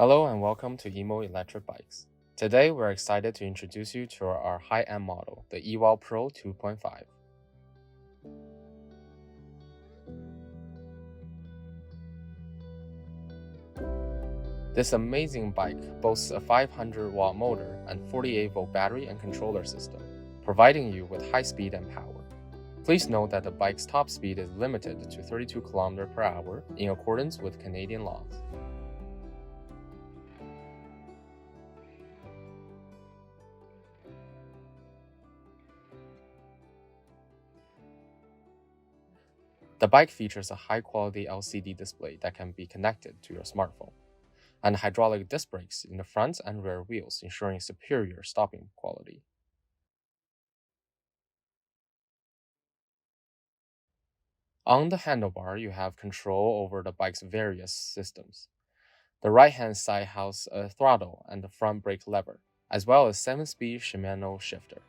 Hello and welcome to Emmo Electric Bikes. Today we're excited to introduce you to our high-end model, the E-Wild Pro 2.5. This amazing bike boasts a 500-watt motor and 48-volt battery and controller system, providing you with high speed and power. Please note that the bike's top speed is limited to 32 km per hour in accordance with Canadian laws. The bike features a high-quality LCD display that can be connected to your smartphone, and hydraulic disc brakes in the front and rear wheels, ensuring superior stopping quality. On the handlebar, you have control over the bike's various systems. The right-hand side houses a throttle and the front brake lever, as well as 7-speed Shimano shifter.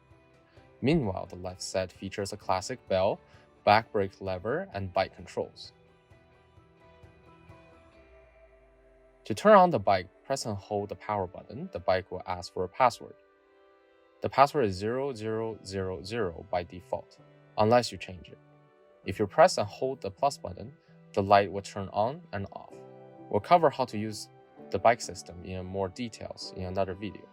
Meanwhile, the left set features a classic bell, back brake lever, and bike controls. To turn on the bike, press and hold the power button. The bike will ask for a password. The password is 0000 by default, unless you change it. If you press and hold the plus button, the light will turn on and off. We'll cover how to use the bike system in more details in another video.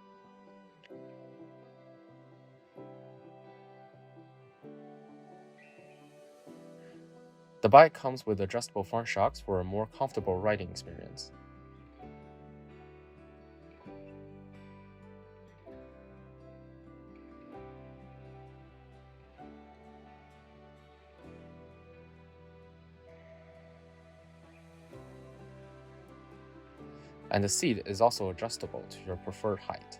The bike comes with adjustable front shocks for a more comfortable riding experience. And the seat is also adjustable to your preferred height.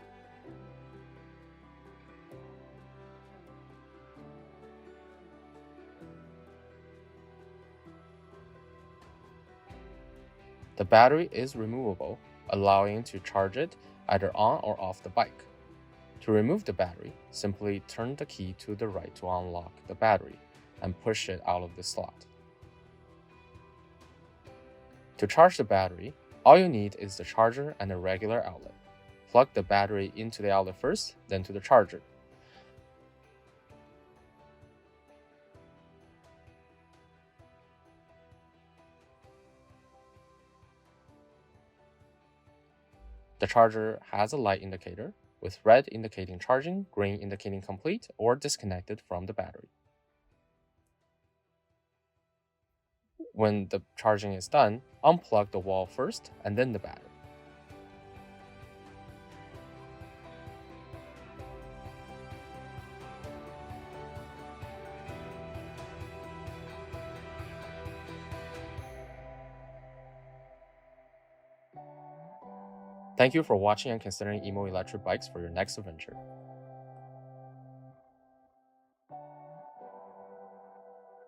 The battery is removable, allowing to charge it either on or off the bike. To remove the battery, simply turn the key to the right to unlock the battery and push it out of the slot. To charge the battery, all you need is the charger and a regular outlet. Plug the battery into the outlet first, then to the charger. The charger has a light indicator, with red indicating charging, green indicating complete or disconnected from the battery. When the charging is done, unplug the wall first and then the battery. Thank you for watching and considering Emmo Electric Bikes for your next adventure.